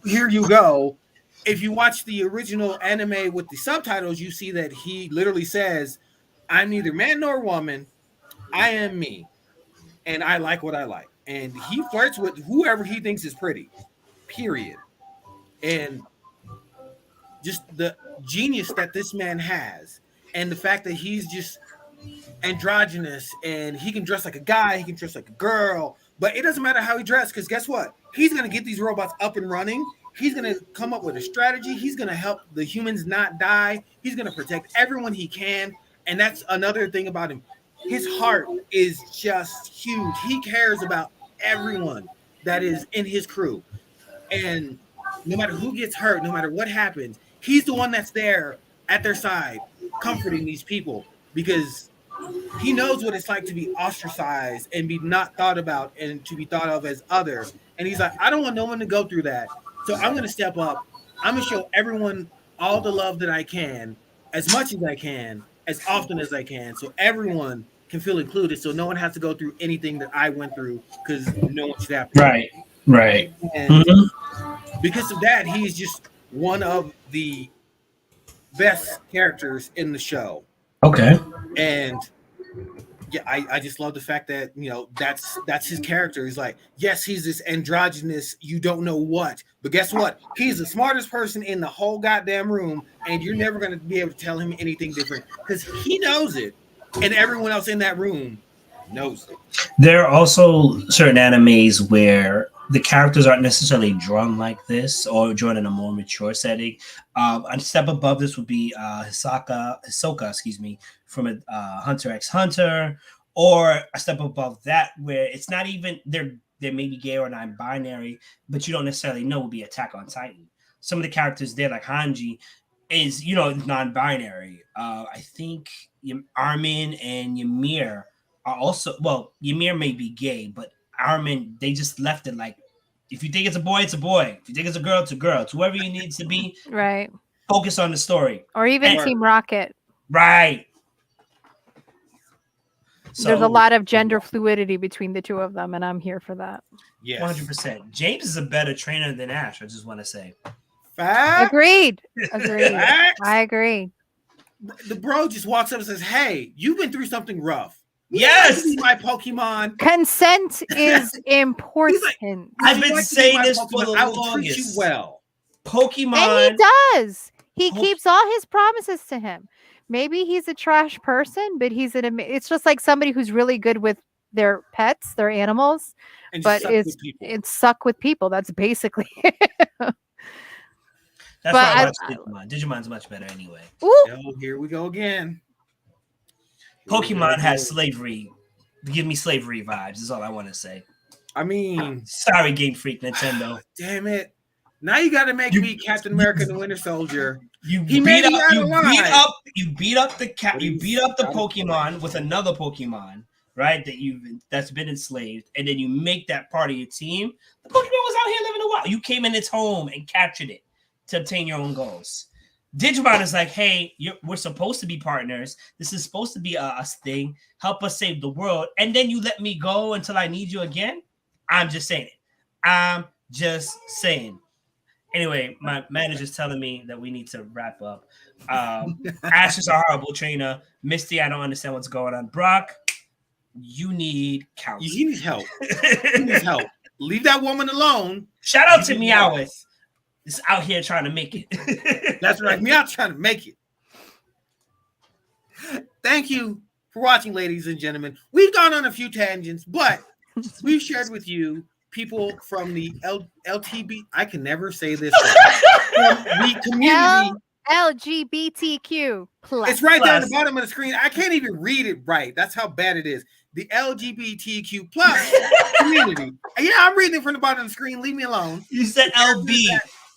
Here you go. If you watch the original anime with the subtitles, you see that he literally says, I'm neither man nor woman. I am me. And I like what I like. And he flirts with whoever he thinks is pretty. period. And just the genius that this man has, and the fact that he's just androgynous and he can dress like a guy, he can dress like a girl, but it doesn't matter how he dresses, because guess what? He's going to get these robots up and running. He's going to come up with a strategy. He's going to help the humans not die. He's going to protect everyone he can. And that's another thing about him. His heart is just huge. He cares about everyone that is in his crew. And no matter who gets hurt, no matter what happens, he's the one that's there at their side, comforting these people, because he knows what it's like to be ostracized and be not thought about and to be thought of as other. And he's like, I don't want no one to go through that. So I'm going to step up. I'm going to show everyone all the love that I can, as much as I can, as often as I can, so everyone can feel included, so no one has to go through anything that I went through, because no one should have to. Right. And because of that, he's just one of the best characters in the show. Okay. And yeah, I just love the fact that, you know, that's his character. He's like, yes, he's this androgynous, you don't know what, but guess what? He's the smartest person in the whole goddamn room, and you're never going to be able to tell him anything different, because he knows it, and everyone else in that room knows it. There are also certain animes where the characters aren't necessarily drawn like this, or drawn in a more mature setting. A step above this would be Hisoka, from Hunter x Hunter, or a step above that where it's not even they're maybe gay or non-binary, but you don't necessarily know, would be Attack on Titan. Some of the characters there, like Hanji, is, you know, non-binary. I think Armin and Ymir are also, well, Ymir may be gay, but Armin, they just left it like, if you think it's a boy, it's a boy. If you think it's a girl, it's a girl. It's whoever you need to be. Right. Focus on the story. Or even Team Rocket. Right. So, there's a lot of gender fluidity between the two of them, and I'm here for that. Yes. 100%. James is a better trainer than Ash, I just want to say. Fact? Agreed. Facts? I agree. The bro just walks up and says, hey, you've been through something rough. Yes, my Pokemon. Consent is important. Like, I've been saying this for the I will treat you longest. well. Pokemon. And he does. He keeps all his promises to him. Maybe he's a trash person, but it's just like somebody who's really good with their pets, their animals, And but it's suck with people. That's basically That's why I watch Digimon. Digimon's much better anyway. Oh, here we go again. Pokemon has slavery. Give me slavery vibes is all I want to say. I mean, sorry, Game Freak Nintendo. Damn it. Now you got to make me Captain America and the Winter Soldier. You beat up the Pokemon with another Pokemon, right? That's been enslaved, and then you make that part of your team. The Pokemon was out here living a while. You came in its home and captured it to obtain your own goals. Digimon is like, hey, we're supposed to be partners. This is supposed to be us thing. Help us save the world. And then you let me go until I need you again? I'm just saying it. Anyway, my manager's telling me that we need to wrap up. Ash is a horrible trainer. Misty, I don't understand what's going on. Brock, you need counseling. You need help. You need help. Leave that woman alone. Shout out to Meowth. Is out here trying to make it. That's right. Meowth trying to make it. Thank you for watching, ladies and gentlemen. We've gone on a few tangents, but we've shared with you people from the LTB. I can never say this. From the community. LGBTQ plus. It's right there at the bottom of the screen. I can't even read it right. That's how bad it is. The LGBTQ plus community. Yeah, I'm reading it from the bottom of the screen. Leave me alone. You said LB.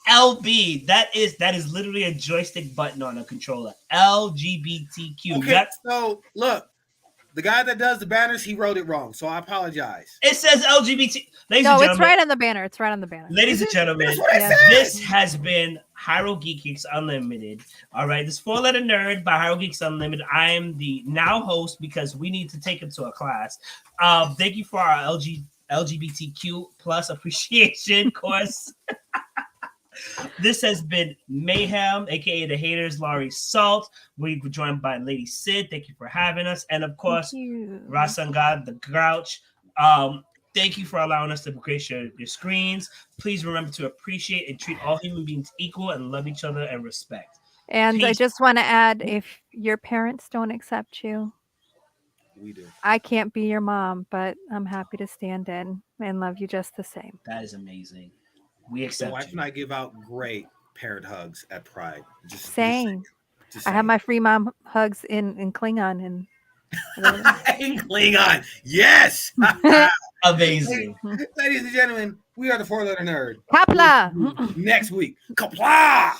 LB. That is literally a joystick button on a controller. LGBTQ. Okay, so look. The guy that does the banners, he wrote it wrong, so I apologize. It says LGBT. It's right on the banner. It's right on the banner. Ladies and gentlemen, this has been Hyro Geek Geeks Unlimited. All right, this 4-letter nerd by Hyro Geeks Unlimited. I am the now host because we need to take him to a class. Thank you for our LGBTQ plus appreciation course. This has been Mayhem, aka the haters, Laurie Salt. We were joined by Lady Sid. Thank you for having us, and of course, Rasangad the Grouch. Thank you for allowing us to grace your screens. Please remember to appreciate and treat all human beings equal and love each other and respect. And I Peace. just want to add, if your parents don't accept you, We do. I can't be your mom, but I'm happy to stand in and love you just the same. That is amazing. We The accept wife you. and I give out great parent hugs at Pride. Just Same. Just I have my free mom hugs in Klingon and Klingon. Yes. Amazing. Ladies and gentlemen, we are the 4-letter nerd. Kapla. Next week. Kapla!